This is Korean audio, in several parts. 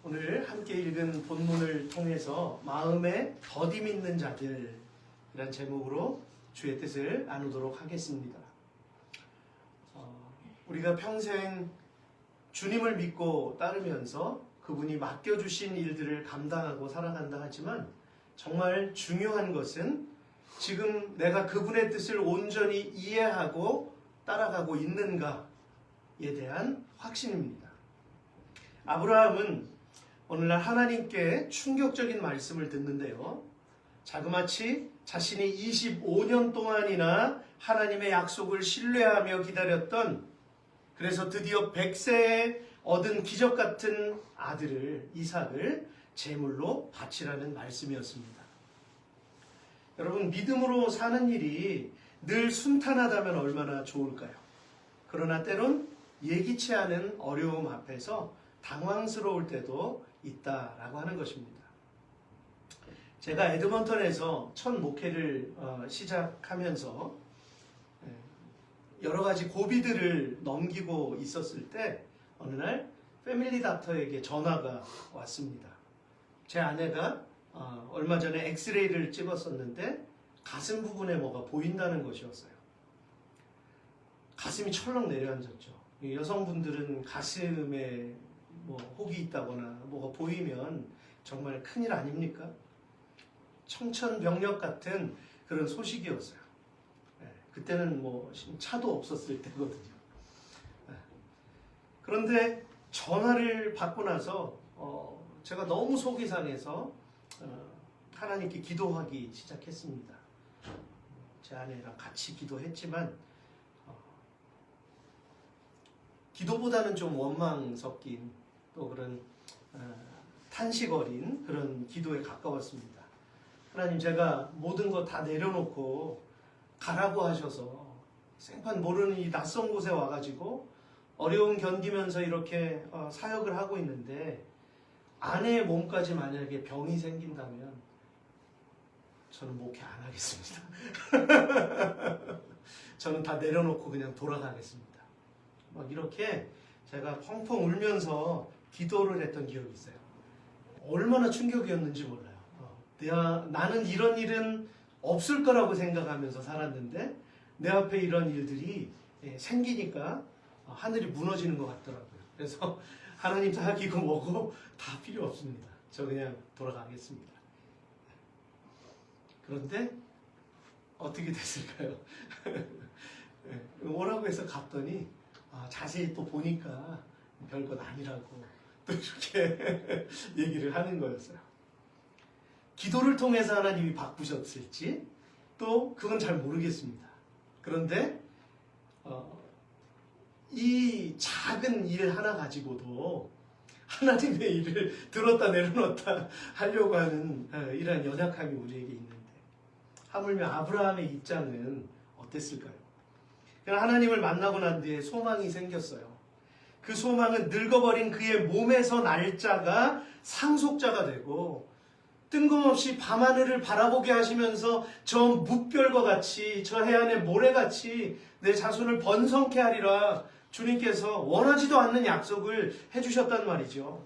오늘 함께 읽은 본문을 통해서 마음에 더디 믿는 자들이란 제목으로 주의 뜻을 나누도록 하겠습니다. 우리가 평생 주님을 믿고 따르면서 그분이 맡겨주신 일들을 감당하고 살아간다 하지만 정말 중요한 것은 지금 내가 그분의 뜻을 온전히 이해하고 따라가고 있는가에 대한 확신입니다. 아브라함은 오늘날 하나님께 충격적인 말씀을 듣는데요. 자그마치 자신이 25년 동안이나 하나님의 약속을 신뢰하며 기다렸던, 그래서 드디어 100세에 얻은 기적 같은 아들을, 이삭을 제물로 바치라는 말씀이었습니다. 여러분, 믿음으로 사는 일이 늘 순탄하다면 얼마나 좋을까요? 그러나 때론 예기치 않은 어려움 앞에서 당황스러울 때도 있다라고 하는 것입니다. 제가 에드먼턴에서 첫 목회를 시작하면서 여러 가지 고비들을 넘기고 있었을 때 어느 날 패밀리 닥터에게 전화가 왔습니다. 제 아내가 얼마 전에 엑스레이를 찍었었는데 가슴 부분에 뭐가 보인다는 것이었어요. 가슴이 철렁 내려앉았죠. 여성분들은 가슴에 뭐 혹이 있다거나 뭐가 보이면 정말 큰일 아닙니까? 청천벽력 같은 그런 소식이었어요. 그때는 뭐 차도 없었을 때거든요. 그런데 전화를 받고 나서 제가 너무 속이 상해서 하나님께 기도하기 시작했습니다. 제 아내랑 같이 기도했지만 기도보다는 좀 원망 섞인 또 그런 탄식 어린 그런 기도에 가까웠습니다. 하나님, 제가 모든 거 다 내려놓고 가라고 하셔서 생판 모르는 이 낯선 곳에 와가지고 어려움 견디면서 이렇게 사역을 하고 있는데 아내의 몸까지 만약에 병이 생긴다면 저는 목회 안 하겠습니다. 저는 다 내려놓고 그냥 돌아가겠습니다. 막 이렇게 제가 펑펑 울면서 기도를 했던 기억이 있어요. 얼마나 충격이었는지 몰라요. 나는 이런 일은 없을 거라고 생각하면서 살았는데 내 앞에 이런 일들이 생기니까 하늘이 무너지는 것 같더라고요. 그래서 하나님 사귀고 뭐고 다 필요 없습니다. 저 그냥 돌아가겠습니다. 그런데 어떻게 됐을까요? 오라고 해서 갔더니 자세히 또 보니까 별것 아니라고 또 이렇게 얘기를 하는 거였어요. 기도를 통해서 하나님이 바꾸셨을지 또 그건 잘 모르겠습니다. 그런데 이 작은 일 하나 가지고도 하나님의 일을 들었다 내려놓다 하려고 하는 이러한 연약함이 우리에게 있는데 하물며 아브라함의 입장은 어땠을까요? 하나님을 만나고 난 뒤에 소망이 생겼어요. 그 소망은 늙어버린 그의 몸에서 날짜가 상속자가 되고 뜬금없이 밤하늘을 바라보게 하시면서 저 묵별과 같이 저 해안의 모래같이 내 자손을 번성케 하리라 주님께서 원하지도 않는 약속을 해주셨단 말이죠.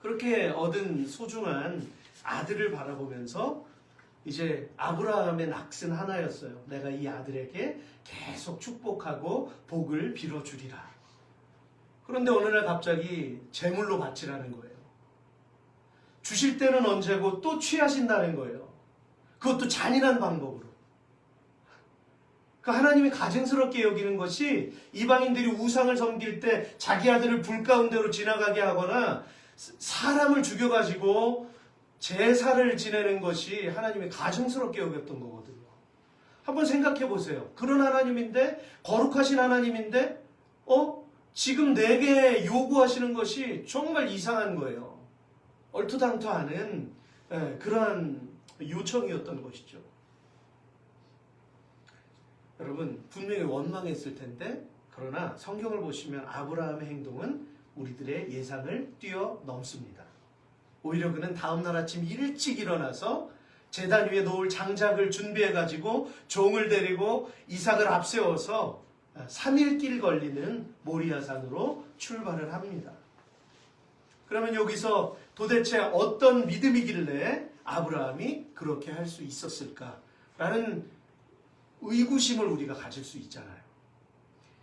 그렇게 얻은 소중한 아들을 바라보면서 이제 아브라함의 낙은 하나였어요. 내가 이 아들에게 계속 축복하고 복을 빌어주리라. 그런데 어느 날 갑자기 제물로 바치라는 거예요. 주실 때는 언제고 또 취하신다는 거예요. 그것도 잔인한 방법으로. 그 하나님이 가증스럽게 여기는 것이 이방인들이 우상을 섬길 때 자기 아들을 불 가운데로 지나가게 하거나 사람을 죽여가지고 제사를 지내는 것이 하나님이 가증스럽게 여겼던 거거든요. 한번 생각해 보세요. 그런 하나님인데, 거룩하신 하나님인데 지금 내게 요구하시는 것이 정말 이상한 거예요. 얼토당토하는 그러한 요청이었던 것이죠. 여러분, 분명히 원망했을 텐데 그러나 성경을 보시면 아브라함의 행동은 우리들의 예상을 뛰어넘습니다. 오히려 그는 다음날 아침 일찍 일어나서 제단 위에 놓을 장작을 준비해가지고 종을 데리고 이삭을 앞세워서 3일 길 걸리는 모리아산으로 출발을 합니다. 그러면 여기서 도대체 어떤 믿음이길래 아브라함이 그렇게 할 수 있었을까라는 의구심을 우리가 가질 수 있잖아요.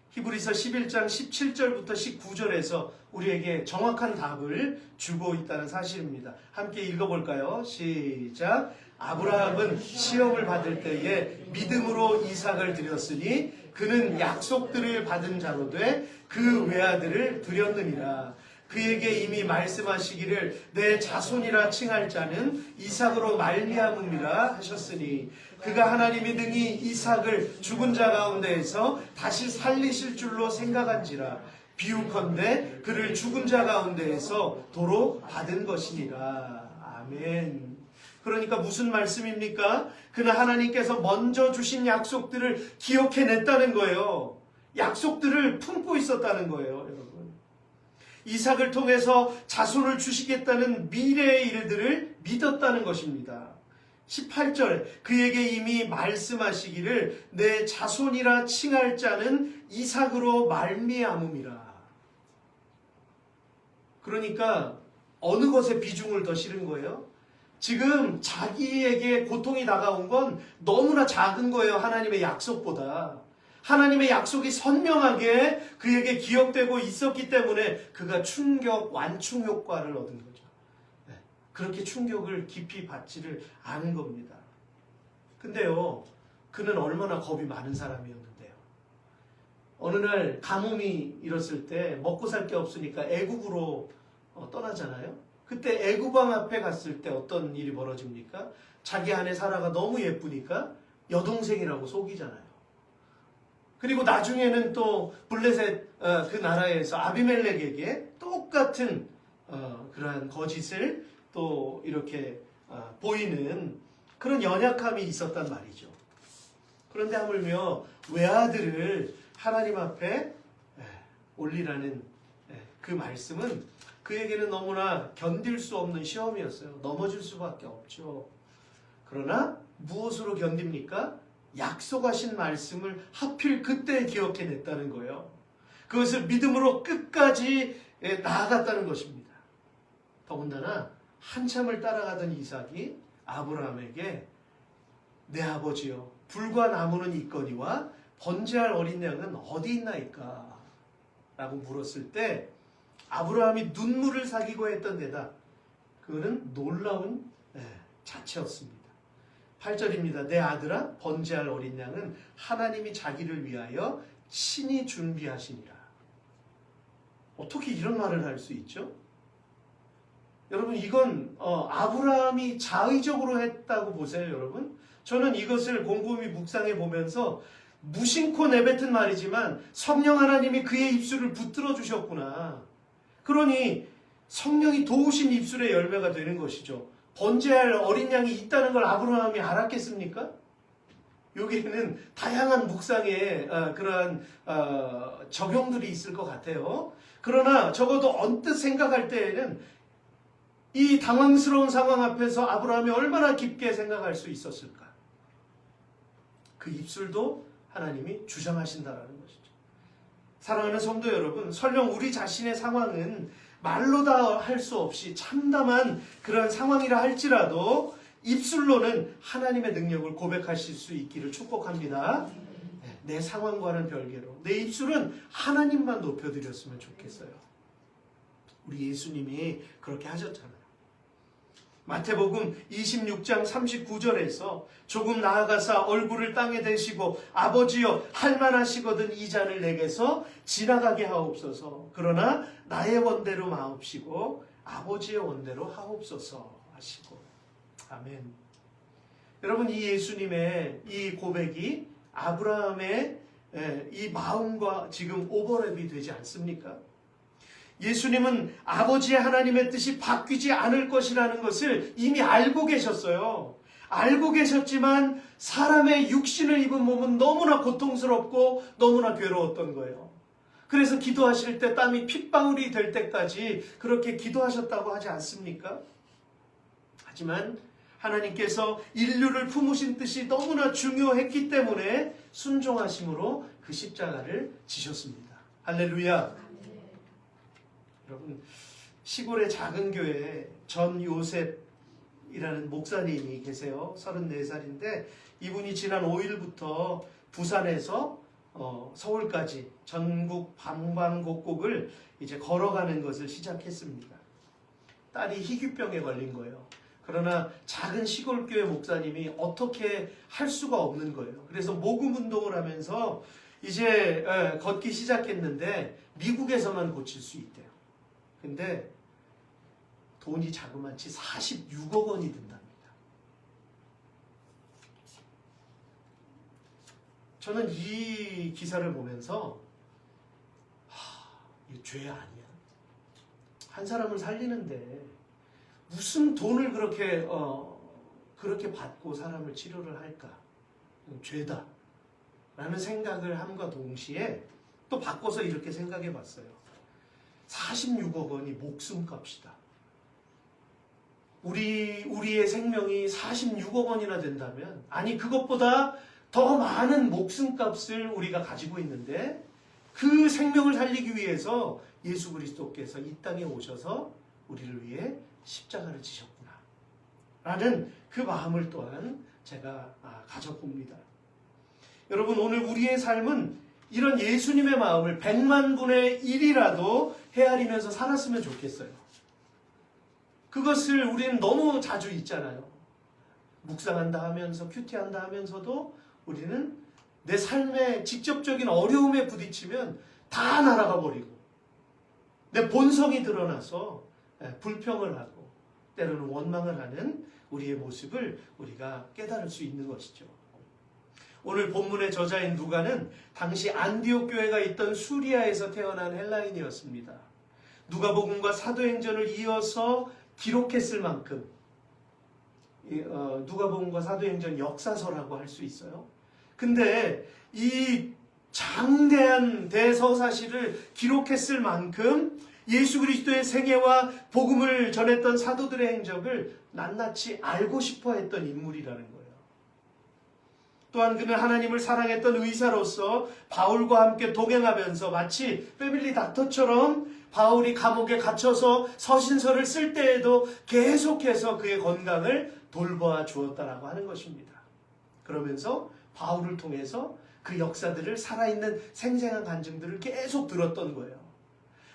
히브리서 11장 17절부터 19절에서 우리에게 정확한 답을 주고 있다는 사실입니다. 함께 읽어볼까요? 시작. 아브라함은 시험을 받을 때에 믿음으로 이삭을 드렸으니 그는 약속들을 받은 자로 돼 그 외아들을 드렸느니라. 그에게 이미 말씀하시기를 내 자손이라 칭할 자는 이삭으로 말미암음이라 하셨으니 그가 하나님이 능히 이삭을 죽은 자 가운데에서 다시 살리실 줄로 생각한지라. 비유컨대 그를 죽은 자 가운데에서 도로 받은 것이니라. 아멘. 그러니까 무슨 말씀입니까? 그는 하나님께서 먼저 주신 약속들을 기억해냈다는 거예요. 약속들을 품고 있었다는 거예요, 여러분. 이삭을 통해서 자손을 주시겠다는 미래의 일들을 믿었다는 것입니다. 18절 그에게 이미 말씀하시기를 내 자손이라 칭할 자는 이삭으로 말미암음이라. 그러니까 어느 것에 비중을 더 실은 거예요? 지금 자기에게 고통이 다가온 건 너무나 작은 거예요. 하나님의 약속보다. 하나님의 약속이 선명하게 그에게 기억되고 있었기 때문에 그가 충격, 완충 효과를 얻은 거죠. 그렇게 충격을 깊이 받지를 않은 겁니다. 근데요, 그는 얼마나 겁이 많은 사람이었는데요. 어느 날 가뭄이 일었을 때 먹고 살 게 없으니까 애굽으로 떠나잖아요. 그때 애굽 왕 앞에 갔을 때 어떤 일이 벌어집니까? 자기 아내 사라가 너무 예쁘니까 여동생이라고 속이잖아요. 그리고 나중에는 또 블레셋 그 나라에서 아비멜렉에게 똑같은 그러한 거짓을 또 이렇게 보이는 그런 연약함이 있었단 말이죠. 그런데 하물며 외아들을 하나님 앞에 올리라는 그 말씀은 그에게는 너무나 견딜 수 없는 시험이었어요. 넘어질 수밖에 없죠. 그러나 무엇으로 견딥니까? 약속하신 말씀을 하필 그때 기억해냈다는 거예요. 그것을 믿음으로 끝까지 나아갔다는 것입니다. 더군다나 한참을 따라가던 이삭이 아브라함에게 내 아버지여 불과 나무는 있거니와 번제할 어린 양은 어디 있나이까? 라고 물었을 때 아브라함이 눈물을 사기고 했던 대답, 그거는 놀라운 자체였습니다. 8절입니다. 내 아들아 번제할 어린 양은 하나님이 자기를 위하여 친히 준비하시니라. 어떻게 이런 말을 할 수 있죠? 여러분 이건 아브라함이 자의적으로 했다고 보세요. 여러분 저는 이것을 곰곰이 묵상해 보면서 무심코 내뱉은 말이지만 성령 하나님이 그의 입술을 붙들어 주셨구나. 그러니 성령이 도우신 입술의 열매가 되는 것이죠. 번제할 어린 양이 있다는 걸 아브라함이 알았겠습니까? 여기에는 다양한 묵상의 그러한 적용들이 있을 것 같아요. 그러나 적어도 언뜻 생각할 때에는 이 당황스러운 상황 앞에서 아브라함이 얼마나 깊게 생각할 수 있었을까? 그 입술도 하나님이 주장하신다라는 것이죠. 사랑하는 성도 여러분, 설령 우리 자신의 상황은 말로 다 할 수 없이 참담한 그런 상황이라 할지라도 입술로는 하나님의 능력을 고백하실 수 있기를 축복합니다. 내 상황과는 별개로 내 입술은 하나님만 높여드렸으면 좋겠어요. 우리 예수님이 그렇게 하셨잖아요. 마태복음 26장 39절에서 조금 나아가사 얼굴을 땅에 대시고 아버지여 할만하시거든 이 잔을 내게서 지나가게 하옵소서. 그러나 나의 원대로 마옵시고 아버지의 원대로 하옵소서 하시고. 아멘. 여러분 이 예수님의 이 고백이 아브라함의 이 마음과 지금 오버랩이 되지 않습니까? 예수님은 아버지의 하나님의 뜻이 바뀌지 않을 것이라는 것을 이미 알고 계셨어요. 알고 계셨지만 사람의 육신을 입은 몸은 너무나 고통스럽고 너무나 괴로웠던 거예요. 그래서 기도하실 때 땀이 핏방울이 될 때까지 그렇게 기도하셨다고 하지 않습니까? 하지만 하나님께서 인류를 품으신 뜻이 너무나 중요했기 때문에 순종하심으로 그 십자가를 지셨습니다. 할렐루야. 여러분 시골의 작은 교회에 전 요셉이라는 목사님이 계세요. 34살인데 이분이 지난 5일부터 부산에서 서울까지 전국 방방곡곡을 이제 걸어가는 것을 시작했습니다. 딸이 희귀병에 걸린 거예요. 그러나 작은 시골교회 목사님이 어떻게 할 수가 없는 거예요. 그래서 모금 운동을 하면서 이제 걷기 시작했는데 미국에서만 고칠 수 있대요. 근데 돈이 자그마치 46억 원이 든답니다. 저는 이 기사를 보면서 이거 죄 아니야? 한 사람을 살리는데 무슨 돈을 그렇게 받고 사람을 치료를 할까? 죄다. 라는 생각을 함과 동시에 또 바꿔서 이렇게 생각해 봤어요. 46억 원이 목숨값이다. 우리의 생명이 46억 원이나 된다면, 아니 그것보다 더 많은 목숨값을 우리가 가지고 있는데 그 생명을 살리기 위해서 예수 그리스도께서 이 땅에 오셔서 우리를 위해 십자가를 지셨구나 라는 그 마음을 또한 제가 가져봅니다. 여러분, 오늘 우리의 삶은 이런 예수님의 마음을 100만 분의 1이라도 헤아리면서 살았으면 좋겠어요. 그것을 우리는 너무 자주 잊잖아요. 묵상한다 하면서 큐티한다 하면서도 우리는 내 삶의 직접적인 어려움에 부딪히면 다 날아가 버리고 내 본성이 드러나서 불평을 하고 때로는 원망을 하는 우리의 모습을 우리가 깨달을 수 있는 것이죠. 오늘 본문의 저자인 누가는 당시 안디옥 교회가 있던 수리아에서 태어난 헬라인이었습니다. 누가복음과 사도행전을 이어서 기록했을 만큼 누가복음과 사도행전 역사서라고 할 수 있어요. 근데 이 장대한 대서사시를 기록했을 만큼 예수 그리스도의 생애와 복음을 전했던 사도들의 행적을 낱낱이 알고 싶어 했던 인물이라는 거예요. 또한 그는 하나님을 사랑했던 의사로서 바울과 함께 동행하면서 마치 패밀리 닥터처럼 바울이 감옥에 갇혀서 서신서를 쓸 때에도 계속해서 그의 건강을 돌보아 주었다라고 하는 것입니다. 그러면서 바울을 통해서 그 역사들을 살아있는 생생한 간증들을 계속 들었던 거예요.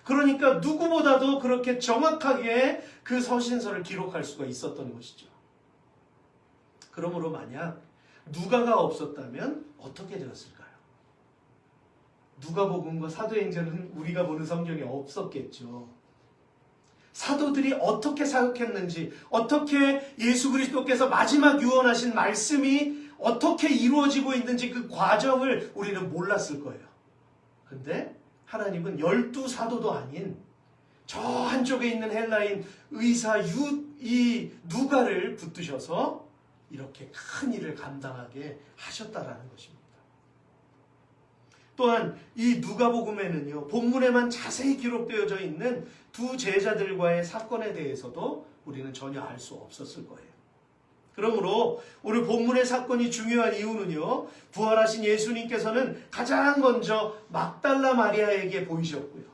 그러니까 누구보다도 그렇게 정확하게 그 서신서를 기록할 수가 있었던 것이죠. 그러므로 만약 누가가 없었다면 어떻게 되었을까요? 누가복음과 사도행전은 우리가 보는 성경에 없었겠죠. 사도들이 어떻게 사역했는지, 어떻게 예수 그리스도께서 마지막 유언하신 말씀이 어떻게 이루어지고 있는지 그 과정을 우리는 몰랐을 거예요. 근데 하나님은 12사도도 아닌 저 한쪽에 있는 헬라인 의사 이 누가를 붙드셔서 이렇게 큰 일을 감당하게 하셨다라는 것입니다. 또한 이 누가복음에는요, 본문에만 자세히 기록되어져 있는 두 제자들과의 사건에 대해서도 우리는 전혀 알 수 없었을 거예요. 그러므로 오늘 본문의 사건이 중요한 이유는요, 부활하신 예수님께서는 가장 먼저 막달라 마리아에게 보이셨고요.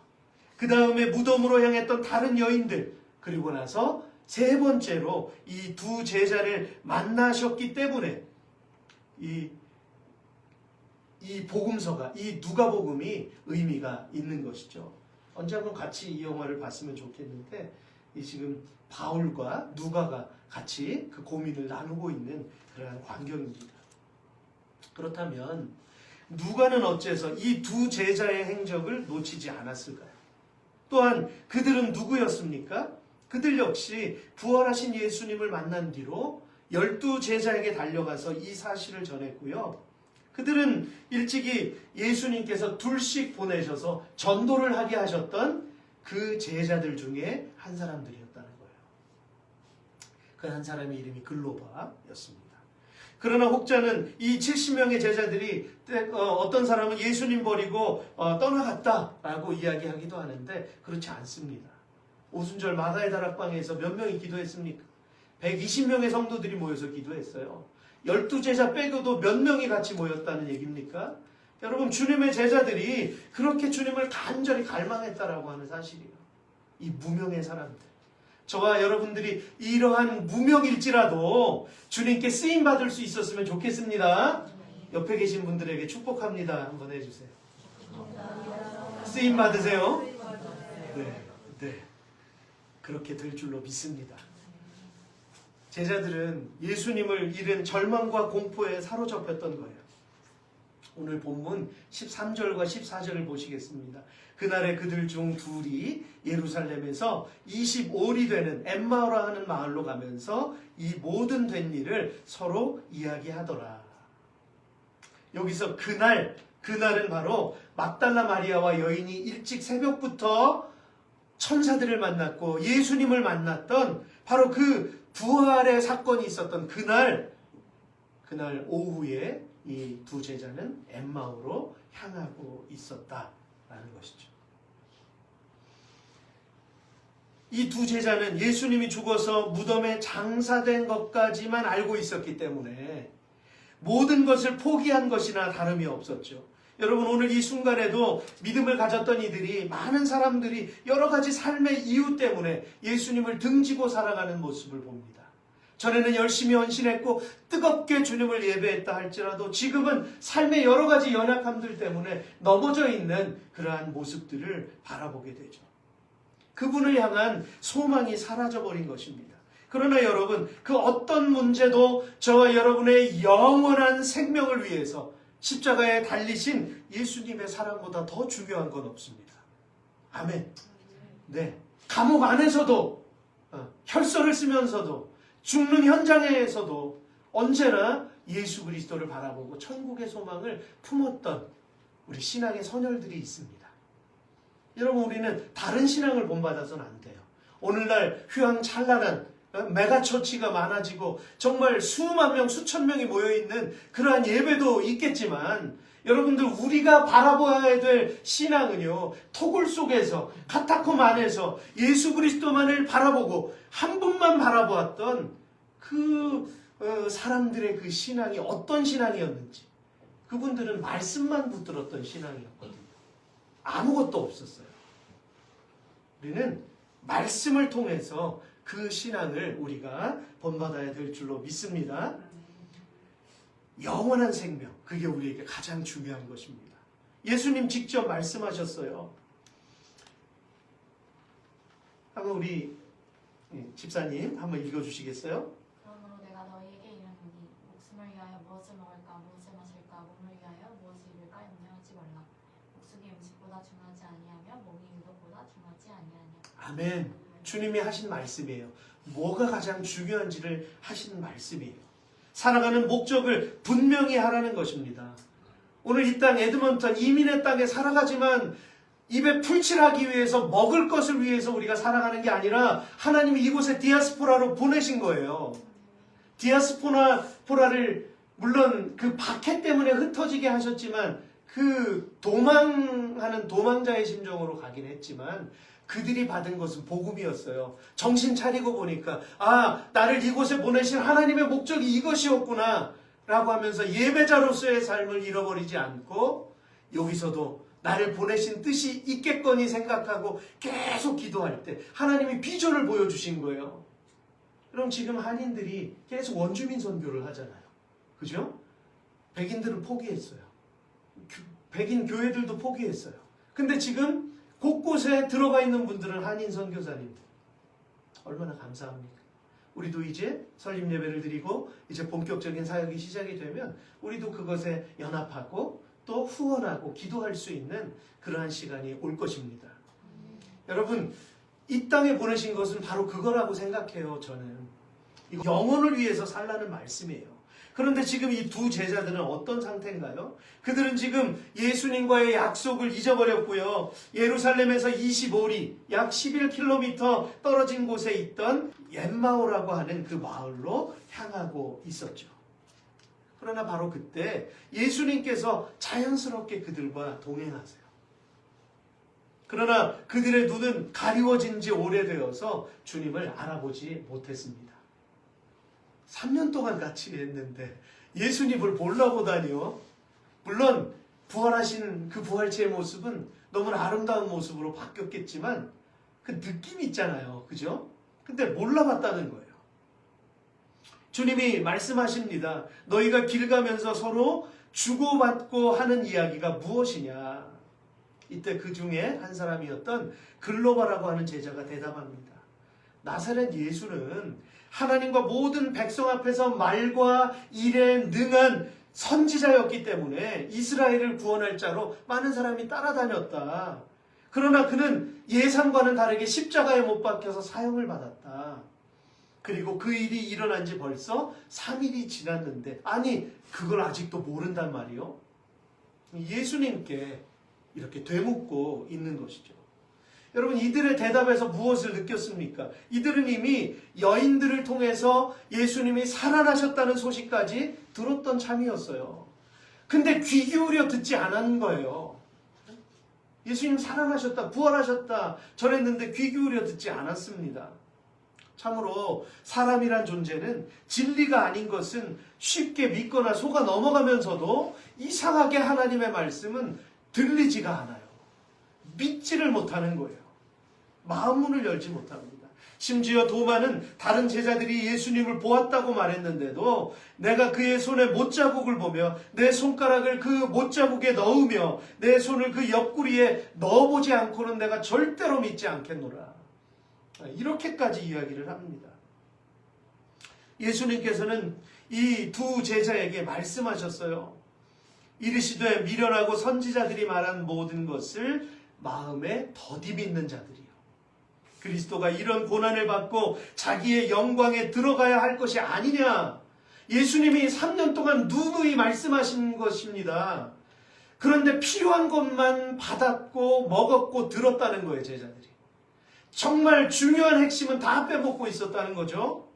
그 다음에 무덤으로 향했던 다른 여인들, 그리고 나서 세 번째로 이 두 제자를 만나셨기 때문에 이 복음서가, 이 누가복음이 의미가 있는 것이죠. 언제 한번 같이 이 영화를 봤으면 좋겠는데, 이 지금 바울과 누가가 같이 그 고민을 나누고 있는 그러한 광경입니다. 그렇다면 누가는 어째서 이 두 제자의 행적을 놓치지 않았을까요? 또한 그들은 누구였습니까? 그들 역시 부활하신 예수님을 만난 뒤로 12제자에게 달려가서 이 사실을 전했고요. 그들은 일찍이 예수님께서 둘씩 보내셔서 전도를 하게 하셨던 그 제자들 중에 한 사람들이었다는 거예요. 그 한 사람의 이름이 글로바였습니다. 그러나 혹자는 이 70명의 제자들이 어떤 사람은 예수님 버리고 떠나갔다라고 이야기하기도 하는데 그렇지 않습니다. 오순절 마가의 다락방에서 몇 명이 기도했습니까? 120명의 성도들이 모여서 기도했어요. 12제자 빼고도 몇 명이 같이 모였다는 얘기입니까? 여러분, 주님의 제자들이 그렇게 주님을 간절히 갈망했다라고 하는 사실이에요. 이 무명의 사람들. 저와 여러분들이 이러한 무명일지라도 주님께 쓰임받을 수 있었으면 좋겠습니다. 옆에 계신 분들에게 축복합니다. 한번 해주세요. 쓰임받으세요. 네, 네. 그렇게 될 줄로 믿습니다. 제자들은 예수님을 잃은 절망과 공포에 사로잡혔던 거예요. 오늘 본문 13절과 14절을 보시겠습니다. 그날에 그들 중 둘이 예루살렘에서 25일이 되는 엠마오라 하는 마을로 가면서 이 모든 된 일을 서로 이야기하더라. 여기서 그날은 바로 막달라 마리아와 여인이 일찍 새벽부터 천사들을 만났고 예수님을 만났던 바로 그 부활의 사건이 있었던 그날 오후에 이 두 제자는 엠마오로 향하고 있었다라는 것이죠. 이 두 제자는 예수님이 죽어서 무덤에 장사된 것까지만 알고 있었기 때문에 모든 것을 포기한 것이나 다름이 없었죠. 여러분, 오늘 이 순간에도 믿음을 가졌던 이들이, 많은 사람들이 여러 가지 삶의 이유 때문에 예수님을 등지고 살아가는 모습을 봅니다. 전에는 열심히 헌신했고 뜨겁게 주님을 예배했다 할지라도 지금은 삶의 여러 가지 연약함들 때문에 넘어져 있는 그러한 모습들을 바라보게 되죠. 그분을 향한 소망이 사라져버린 것입니다. 그러나 여러분, 그 어떤 문제도 저와 여러분의 영원한 생명을 위해서 십자가에 달리신 예수님의 사랑보다 더 중요한 건 없습니다. 아멘. 네. 감옥 안에서도, 혈서를 쓰면서도, 죽는 현장에서도 언제나 예수 그리스도를 바라보고 천국의 소망을 품었던 우리 신앙의 선열들이 있습니다. 여러분, 우리는 다른 신앙을 본받아서는 안 돼요. 오늘날 휘황찬란한 메가처치가 많아지고 정말 수만 명, 수천 명이 모여있는 그러한 예배도 있겠지만 여러분들, 우리가 바라봐야 될 신앙은요, 토굴 속에서, 카타콤 안에서 예수 그리스도만을 바라보고 한 분만 바라보았던 그 사람들의 그 신앙이 어떤 신앙이었는지, 그분들은 말씀만 붙들었던 신앙이었거든요. 아무것도 없었어요. 우리는 말씀을 통해서 그 신앙을 우리가 본받아야 될 줄로 믿습니다. 영원한 생명, 그게 우리에게 가장 중요한 것입니다. 예수님 직접 말씀하셨어요. 한번 우리 집사님 한번 읽어주시겠어요? 그러므로 내가 너희에게 이르노니 목숨을 위하여 무엇을 먹을까 무엇을 마실까 몸을 위하여 무엇을 입을까 염려하지 말라. 목숨이 음식보다 중하지 아니하며 몸이 유독보다 중하지 아니하냐. 아멘. 주님이 하신 말씀이에요. 뭐가 가장 중요한지를 하신 말씀이에요. 살아가는 목적을 분명히 하라는 것입니다. 오늘 이 땅 에드먼턴 이민의 땅에 살아가지만 입에 풀칠하기 위해서, 먹을 것을 위해서 우리가 살아가는 게 아니라 하나님이 이곳에 디아스포라로 보내신 거예요. 디아스포라를 물론 그 박해 때문에 흩어지게 하셨지만 그 도망하는 도망자의 심정으로 가긴 했지만 그들이 받은 것은 복음이었어요. 정신 차리고 보니까 나를 이곳에 보내신 하나님의 목적이 이것이었구나 라고 하면서 예배자로서의 삶을 잃어버리지 않고 여기서도 나를 보내신 뜻이 있겠거니 생각하고 계속 기도할 때 하나님이 비전을 보여주신 거예요. 그럼 지금 한인들이 계속 원주민 선교를 하잖아요. 그죠? 백인들은 포기했어요. 백인 교회들도 포기했어요. 근데 지금 곳곳에 들어가 있는 분들은 한인 선교사님들. 얼마나 감사합니까? 우리도 이제 설립 예배를 드리고 이제 본격적인 사역이 시작이 되면 우리도 그것에 연합하고 또 후원하고 기도할 수 있는 그러한 시간이 올 것입니다. 여러분, 이 땅에 보내신 것은 바로 그거라고 생각해요. 저는 영혼을 위해서 살라는 말씀이에요. 그런데 지금 이 두 제자들은 어떤 상태인가요? 그들은 지금 예수님과의 약속을 잊어버렸고요. 예루살렘에서 25리, 약 11km 떨어진 곳에 있던 엠마오라고 하는 그 마을로 향하고 있었죠. 그러나 바로 그때 예수님께서 자연스럽게 그들과 동행하세요. 그러나 그들의 눈은 가리워진 지 오래되어서 주님을 알아보지 못했습니다. 3년 동안 같이 했는데 예수님을 몰라보다니요. 물론 부활하신 그 부활체의 모습은 너무나 아름다운 모습으로 바뀌었겠지만 그 느낌이 있잖아요. 그죠? 근데 몰라봤다는 거예요. 주님이 말씀하십니다. 너희가 길 가면서 서로 주고받고 하는 이야기가 무엇이냐? 이때 그 중에 한 사람이었던 글로바라고 하는 제자가 대답합니다. 나사렛 예수는 하나님과 모든 백성 앞에서 말과 일에 능한 선지자였기 때문에 이스라엘을 구원할 자로 많은 사람이 따라다녔다. 그러나 그는 예상과는 다르게 십자가에 못 박혀서 사형을 받았다. 그리고 그 일이 일어난 지 벌써 3일이 지났는데, 아니 그걸 아직도 모른단 말이요? 예수님께 이렇게 되묻고 있는 것이죠. 여러분, 이들의 대답에서 무엇을 느꼈습니까? 이들은 이미 여인들을 통해서 예수님이 살아나셨다는 소식까지 들었던 참이었어요. 근데 귀 기울여 듣지 않은 거예요. 예수님 살아나셨다, 부활하셨다 전했는데 귀 기울여 듣지 않았습니다. 참으로 사람이란 존재는 진리가 아닌 것은 쉽게 믿거나 속아 넘어가면서도 이상하게 하나님의 말씀은 들리지가 않아요. 믿지를 못하는 거예요. 마음문을 열지 못합니다. 심지어 도마는 다른 제자들이 예수님을 보았다고 말했는데도 내가 그의 손에 못자국을 보며 내 손가락을 그 못자국에 넣으며 내 손을 그 옆구리에 넣어보지 않고는 내가 절대로 믿지 않겠노라. 이렇게까지 이야기를 합니다. 예수님께서는 이 두 제자에게 말씀하셨어요. 이르시되 미련하고 선지자들이 말한 모든 것을 마음에 더디 믿는 자들이요. 그리스도가 이런 고난을 받고 자기의 영광에 들어가야 할 것이 아니냐. 예수님이 3년 동안 누누이 말씀하신 것입니다. 그런데 필요한 것만 받았고 먹었고 들었다는 거예요, 제자들이. 정말 중요한 핵심은 다 빼먹고 있었다는 거죠.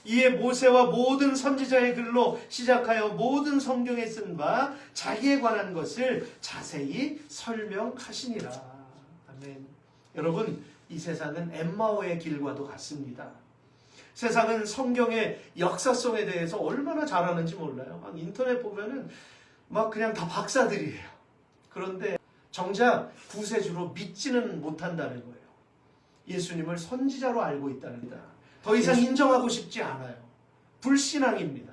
이에 모세와 모든 선지자의 글로 시작하여 모든 성경에 쓴 바 자기에 관한 것을 자세히 설명하시니라. 아멘. 여러분, 이 세상은 엠마오의 길과도 같습니다. 세상은 성경의 역사성에 대해서 얼마나 잘 아는지 몰라요. 인터넷 보면은 막 그냥 다 박사들이에요. 그런데 정작 구세주로 믿지는 못한다는 거예요. 예수님을 선지자로 알고 있다는 겁니다. 더 이상 인정하고 싶지 않아요. 불신앙입니다.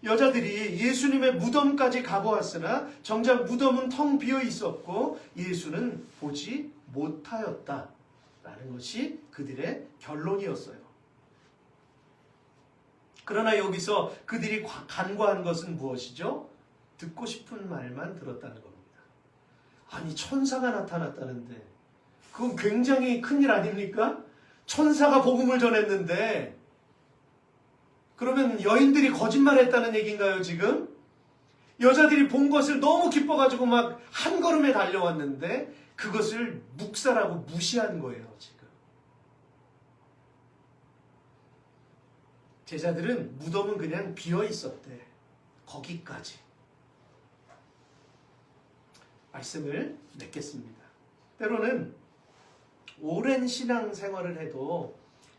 여자들이 예수님의 무덤까지 가보았으나 정작 무덤은 텅 비어 있었고 예수는 보지 못하였다라는 것이 그들의 결론이었어요. 그러나 여기서 그들이 간과한 것은 무엇이죠? 듣고 싶은 말만 들었다는 겁니다. 아니, 천사가 나타났다는데 그건 굉장히 큰일 아닙니까? 천사가 복음을 전했는데 그러면 여인들이 거짓말했다는 얘기인가요, 지금? 여자들이 본 것을 너무 기뻐가지고 막 한 걸음에 달려왔는데 그것을 묵살하고 무시한 거예요, 지금. 제자들은 무덤은 그냥 비어 있었대. 거기까지. 말씀을 맺겠습니다. 때로는 오랜 신앙 생활을 해도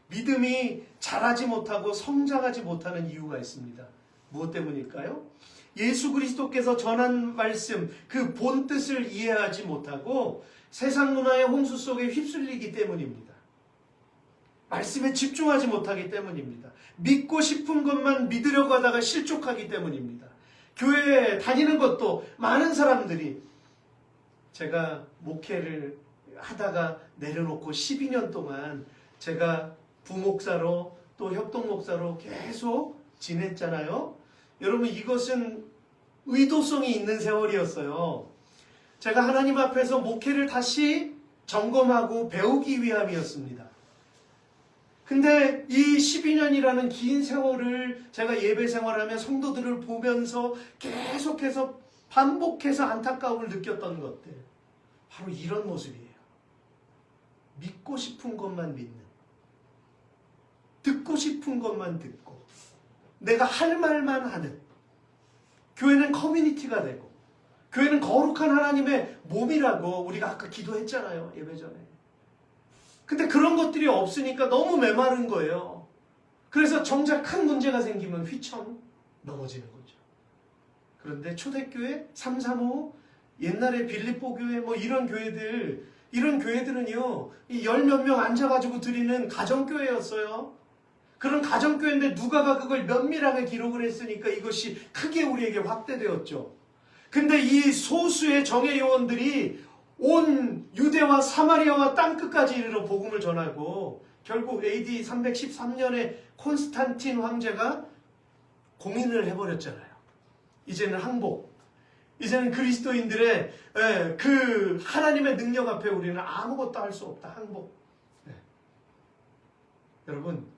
믿음이 자라지 못하고 성장하지 못하는 이유가 있습니다. 무엇 때문일까요? 예수 그리스도께서 전한 말씀, 그 본 뜻을 이해하지 못하고 세상 문화의 홍수 속에 휩쓸리기 때문입니다. 말씀에 집중하지 못하기 때문입니다. 믿고 싶은 것만 믿으려고 하다가 실족하기 때문입니다. 교회에 다니는 것도 많은 사람들이, 제가 목회를 하다가 내려놓고 12년 동안 제가 부목사로 또 협동목사로 계속 지냈잖아요. 여러분, 이것은 의도성이 있는 세월이었어요. 제가 하나님 앞에서 목회를 다시 점검하고 배우기 위함이었습니다. 근데 이 12년이라는 긴 세월을 제가 예배 생활하며 성도들을 보면서 계속해서 반복해서 안타까움을 느꼈던 것들, 바로 이런 모습이에요. 믿고 싶은 것만 믿는, 듣고 싶은 것만 듣고, 내가 할 말만 하는, 교회는 커뮤니티가 되고, 교회는 거룩한 하나님의 몸이라고 우리가 아까 기도했잖아요, 예배 전에. 근데 그런 것들이 없으니까 너무 메마른 거예요. 그래서 정작 큰 문제가 생기면 휘청 넘어지는 거죠. 그런데 초대교회, 335, 옛날에 빌립보 교회, 뭐 이런 교회들, 이런 교회들은요, 이 열 몇 명 앉아가지고 드리는 가정교회였어요. 그런 가정교회인데 누가가 그걸 면밀하게 기록을 했으니까 이것이 크게 우리에게 확대되었죠. 근데 이 소수의 정예 요원들이 온 유대와 사마리아와 땅끝까지 이르러 복음을 전하고 결국 AD 313년에 콘스탄틴 황제가 공인을 해버렸잖아요. 이제는 항복. 이제는 그리스도인들의 그 하나님의 능력 앞에 우리는 아무것도 할 수 없다. 항복. 네. 여러분,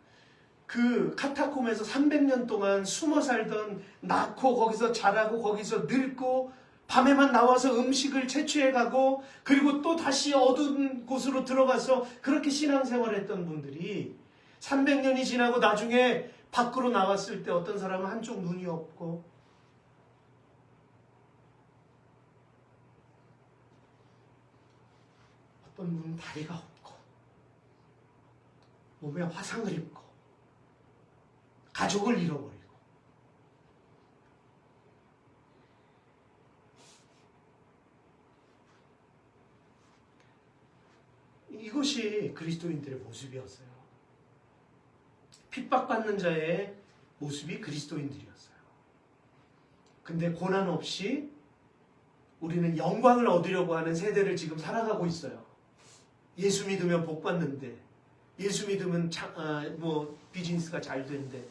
그 카타콤에서 300년 동안 숨어 살던, 낳고 거기서 자라고 거기서 늙고 밤에만 나와서 음식을 채취해가고 그리고 또 다시 어두운 곳으로 들어가서 그렇게 신앙생활을 했던 분들이 300년이 지나고 나중에 밖으로 나왔을 때 어떤 사람은 한쪽 눈이 없고 어떤 분은 다리가 없고 몸에 화상을 입고 가족을 잃어버리고 이것이 그리스도인들의 모습이었어요. 핍박받는 자의 모습이 그리스도인들이었어요. 근데 고난 없이 우리는 영광을 얻으려고 하는 세대를 지금 살아가고 있어요. 예수 믿으면 복 받는데, 예수 믿으면 비즈니스가 잘 되는데,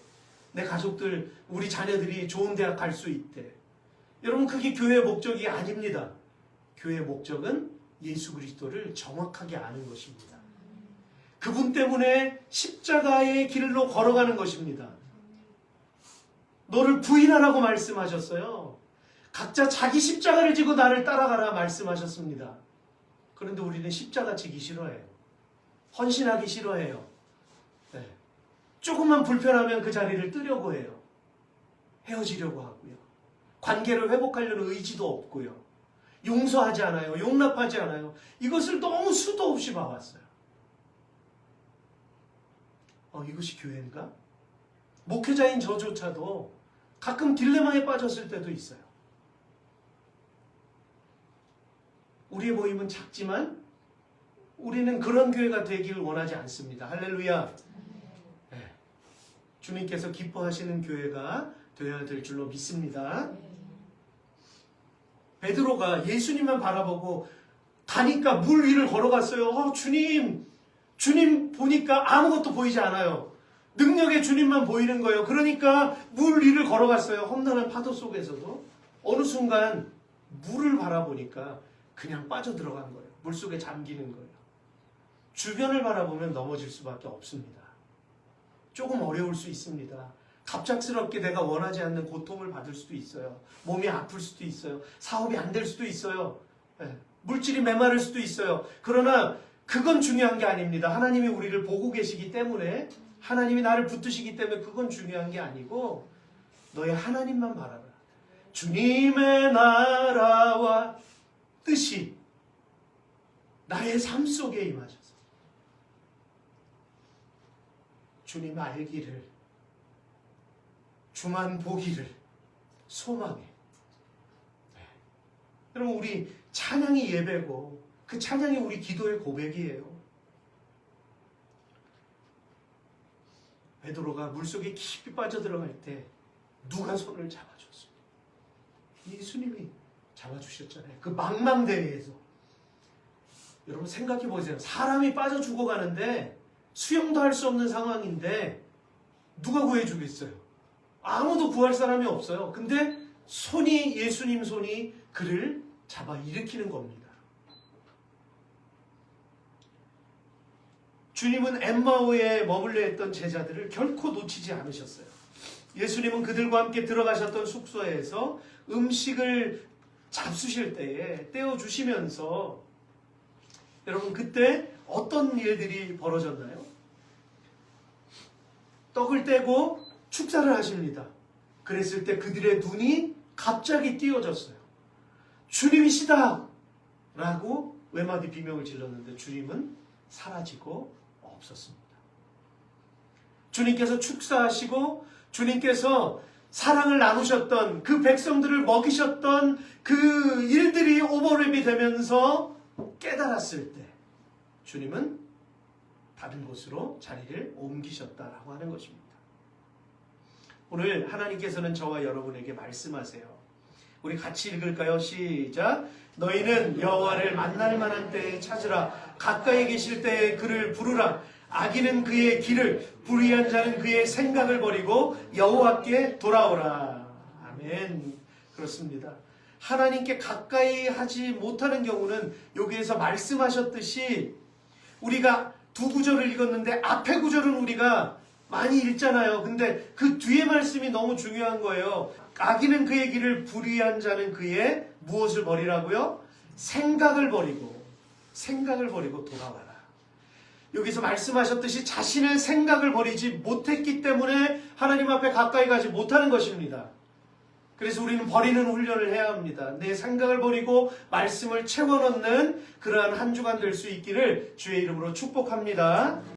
내 가족들, 우리 자녀들이 좋은 대학 갈 수 있대. 여러분, 그게 교회의 목적이 아닙니다. 교회의 목적은 예수 그리스도를 정확하게 아는 것입니다. 그분 때문에 십자가의 길로 걸어가는 것입니다. 너를 부인하라고 말씀하셨어요. 각자 자기 십자가를 지고 나를 따라가라 말씀하셨습니다. 그런데 우리는 십자가 지기 싫어해요. 헌신하기 싫어해요. 네. 조금만 불편하면 그 자리를 뜨려고 해요. 헤어지려고 하고요. 관계를 회복하려는 의지도 없고요. 용서하지 않아요. 용납하지 않아요. 이것을 너무 수도 없이 봐왔어요. 이것이 교회인가? 목회자인 저조차도 가끔 딜레마에 빠졌을 때도 있어요. 우리의 모임은 작지만 우리는 그런 교회가 되기를 원하지 않습니다. 할렐루야. 네. 주님께서 기뻐하시는 교회가 되어야 될 줄로 믿습니다. 베드로가 예수님만 바라보고 가니까 물 위를 걸어갔어요. 주님 보니까 아무것도 보이지 않아요. 능력의 주님만 보이는 거예요. 그러니까 물 위를 걸어갔어요. 험난한 파도 속에서도. 어느 순간 물을 바라보니까 그냥 빠져들어간 거예요. 물속에 잠기는 거예요. 주변을 바라보면 넘어질 수밖에 없습니다. 조금 어려울 수 있습니다. 갑작스럽게 내가 원하지 않는 고통을 받을 수도 있어요. 몸이 아플 수도 있어요. 사업이 안 될 수도 있어요. 네. 물질이 메마를 수도 있어요. 그러나 그건 중요한 게 아닙니다. 하나님이 우리를 보고 계시기 때문에, 하나님이 나를 붙드시기 때문에 그건 중요한 게 아니고 너의 하나님만 바라라. 주님의 나라와 뜻이 나의 삶 속에 임하셔서 주님 알기를, 주만 보기를 소망해. 네. 여러분, 우리 찬양이 예배고 그 찬양이 우리 기도의 고백이에요. 베드로가 물속에 깊이 빠져들어갈 때 누가 손을 잡아줬습니까? 예수님이 잡아주셨잖아요. 그 망망대해에서. 여러분 생각해 보세요. 사람이 빠져 죽어가는데 수영도 할 수 없는 상황인데 누가 구해주겠어요? 아무도 구할 사람이 없어요. 근데 예수님 손이 그를 잡아 일으키는 겁니다. 주님은 엠마오에 머물러 있던 제자들을 결코 놓치지 않으셨어요. 예수님은 그들과 함께 들어가셨던 숙소에서 음식을 잡수실 때에 떼어주시면서, 여러분 그때 어떤 일들이 벌어졌나요? 떡을 떼고 축사를 하십니다. 그랬을 때 그들의 눈이 갑자기 띄어졌어요. 주님이시다! 라고 외마디 비명을 질렀는데 주님은 사라지고 없었습니다. 주님께서 축사하시고 주님께서 사랑을 나누셨던 그 백성들을 먹이셨던 그 일들이 오버랩이 되면서 깨달았을 때 주님은 다른 곳으로 자리를 옮기셨다라고 하는 것입니다. 오늘 하나님께서는 저와 여러분에게 말씀하세요. 우리 같이 읽을까요? 시작. 너희는 여호와를 만날 만한 때에 찾으라. 가까이 계실 때에 그를 부르라. 악인은 그의 길을, 불의한 자는 그의 생각을 버리고 여호와께 돌아오라. 아멘. 그렇습니다. 하나님께 가까이 하지 못하는 경우는 여기에서 말씀하셨듯이 우리가 두 구절을 읽었는데 앞에 구절은 우리가 많이 읽잖아요. 근데 그 뒤에 말씀이 너무 중요한 거예요. 악인은 그의 길을, 불의한 자는 그의 무엇을 버리라고요? 생각을 버리고 돌아와라. 여기서 말씀하셨듯이 자신의 생각을 버리지 못했기 때문에 하나님 앞에 가까이 가지 못하는 것입니다. 그래서 우리는 버리는 훈련을 해야 합니다. 내 생각을 버리고 말씀을 채워넣는 그러한 한 주간 될 수 있기를 주의 이름으로 축복합니다.